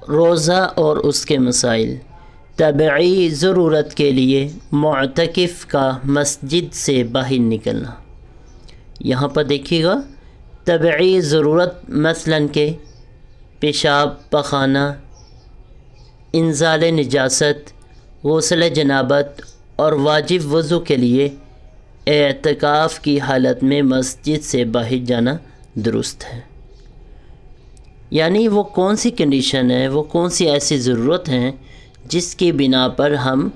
روزہ اور اس کے مسائل۔ طبعی ضرورت کے لیے معتکف کا مسجد سے باہر نکلنا۔ یہاں پر دیکھیے گا، طبعی ضرورت مثلاً کہ پیشاب، پخانہ، انزال نجاست، غسل جنابت اور واجب وضو کے لیے اعتکاف کی حالت میں مسجد سے باہر جانا درست ہے۔ یعنی وہ کون سی کنڈیشن ہے، وہ کون سی ایسی ضرورت ہیں جس کی بنا پر ہم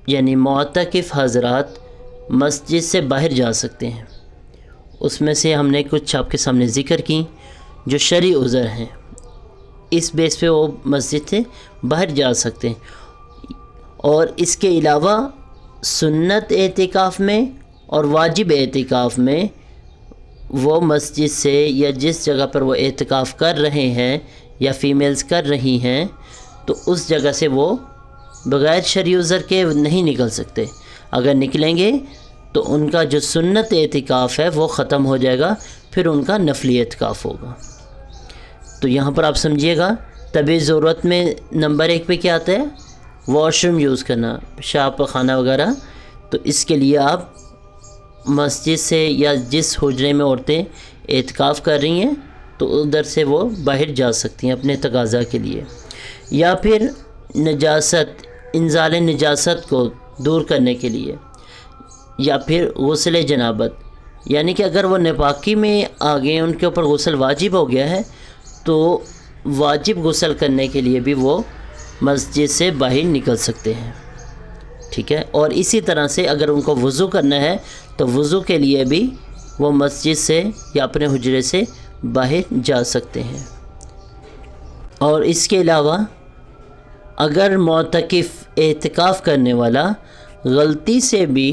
یعنی معتکف حضرات مسجد سے باہر جا سکتے ہیں۔ اس میں سے ہم نے کچھ آپ کے سامنے ذکر کی جو شرعی عذر ہیں، اس بیس پہ وہ مسجد سے باہر جا سکتے ہیں۔ اور اس کے علاوہ سنت اعتکاف میں اور واجب اعتکاف میں وہ مسجد سے یا جس جگہ پر وہ اعتکاف کر رہے ہیں یا فیمیلز کر رہی ہیں تو اس جگہ سے وہ بغیر شرعی عذر کے نہیں نکل سکتے۔ اگر نکلیں گے تو ان کا جو سنت اعتکاف ہے وہ ختم ہو جائے گا، پھر ان کا نفلی اعتکاف ہوگا۔ تو یہاں پر آپ سمجھیے گا، طبی ضرورت میں نمبر 1 پہ کیا آتا ہے؟ واش روم یوز کرنا، پیشاب پخانہ وغیرہ۔ تو اس کے لیے آپ مسجد سے یا جس حجرے میں عورتیں اعتکاف کر رہی ہیں تو ادھر سے وہ باہر جا سکتی ہیں اپنے تقاضا کے لیے۔ یا پھر نجاست، انزال نجاست کو دور کرنے کے لیے، یا پھر غسل جنابت، یعنی کہ اگر وہ ناپاکی میں آ گئے، ان کے اوپر غسل واجب ہو گیا ہے تو واجب غسل کرنے کے لیے بھی وہ مسجد سے باہر نکل سکتے ہیں، ٹھیک ہے۔ اور اسی طرح سے اگر ان کو وضو کرنا ہے تو وضو کے لیے بھی وہ مسجد سے یا اپنے حجرے سے باہر جا سکتے ہیں۔ اور اس کے علاوہ اگر معتکف اعتکاف کرنے والا غلطی سے بھی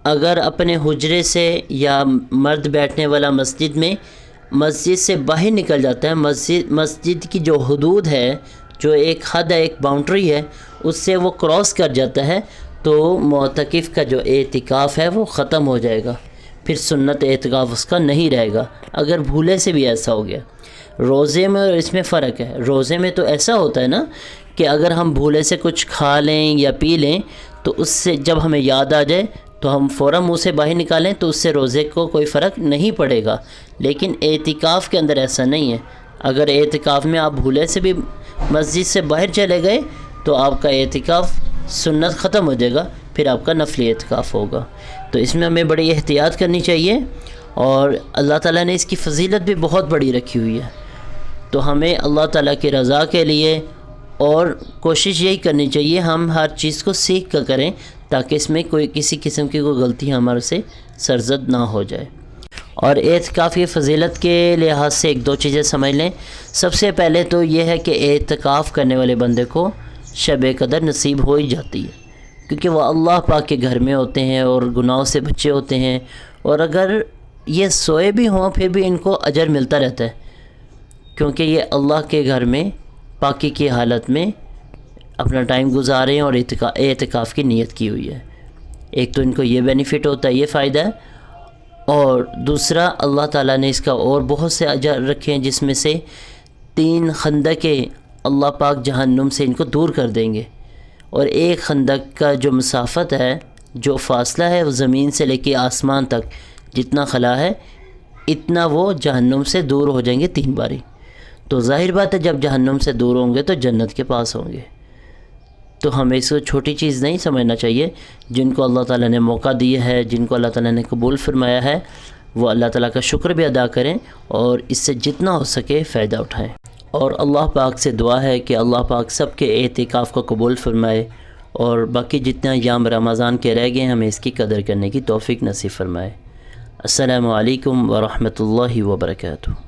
اگر اپنے حجرے سے یا مرد بیٹھنے والا مسجد سے باہر نکل جاتا ہے، مسجد کی جو حدود ہے، جو ایک حد ہے، ایک باؤنڈری ہے، اس سے وہ کراس کر جاتا ہے تو معتکف کا جو اعتکاف ہے وہ ختم ہو جائے گا، پھر سنت اعتکاف اس کا نہیں رہے گا۔ اگر بھولے سے بھی ایسا ہو گیا۔ روزے میں اور اس میں فرق ہے۔ روزے میں تو ایسا ہوتا ہے نا کہ اگر ہم بھولے سے کچھ کھا لیں یا پی لیں تو اس سے جب ہمیں یاد آ جائے تو ہم فوراً منہ سے باہر نکالیں تو اس سے روزے کو کوئی فرق نہیں پڑے گا۔ لیکن اعتکاف کے اندر ایسا نہیں ہے۔ اگر اعتکاف میں آپ بھولے سے بھی مسجد سے باہر چلے گئے تو آپ کا اعتکاف سنت ختم ہو جائے گا، پھر آپ کا نفلی اعتکاف ہوگا۔ تو اس میں ہمیں بڑی احتیاط کرنی چاہیے، اور اللہ تعالیٰ نے اس کی فضیلت بھی بہت بڑی رکھی ہوئی ہے۔ تو ہمیں اللہ تعالیٰ کی رضا کے لیے اور کوشش یہی کرنی چاہیے ہم ہر چیز کو سیکھ کر کریں تاکہ اس میں کوئی کسی قسم کی کوئی غلطی ہمارے سے سرزد نہ ہو جائے۔ اور اعتکاف کی فضیلت کے لحاظ سے 1-2 چیزیں سمجھ لیں۔ سب سے پہلے تو یہ ہے کہ اعتکاف کرنے والے بندے کو شب قدر نصیب ہو ہی جاتی ہے، کیونکہ وہ اللہ پاک کے گھر میں ہوتے ہیں اور گناہوں سے بچے ہوتے ہیں، اور اگر یہ سوئے بھی ہوں پھر بھی ان کو اجر ملتا رہتا ہے، کیونکہ یہ اللہ کے گھر میں پاکی کی حالت میں اپنا ٹائم گزارے ہیں اور اعتکاف کی نیت کی ہوئی ہے۔ ایک تو ان کو یہ بینیفٹ ہوتا ہے، یہ فائدہ ہے، اور دوسرا اللہ تعالیٰ نے اس کا اور بہت سے اجر رکھے ہیں، جس میں سے 3 خندقیں اللہ پاک جہنم سے ان کو دور کر دیں گے، اور ایک خندق کا جو مسافت ہے، جو فاصلہ ہے وہ زمین سے لے کے آسمان تک جتنا خلا ہے اتنا وہ جہنم سے دور ہو جائیں گے 3 باری۔ تو ظاہر بات ہے جب جہنم سے دور ہوں گے تو جنت کے پاس ہوں گے۔ تو ہمیں اس کو چھوٹی چیز نہیں سمجھنا چاہیے۔ جن کو اللہ تعالیٰ نے موقع دیا ہے، جن کو اللہ تعالیٰ نے قبول فرمایا ہے، وہ اللہ تعالیٰ کا شکر بھی ادا کریں اور اس سے جتنا ہو سکے فائدہ اٹھائیں۔ اور اللہ پاک سے دعا ہے کہ اللہ پاک سب کے اعتکاف کو قبول فرمائے، اور باقی جتنا ایام رمضان کے رہ گئے ہمیں اس کی قدر کرنے کی توفیق نصیب فرمائے۔ السلام علیکم ورحمۃ اللہ وبرکاتہ۔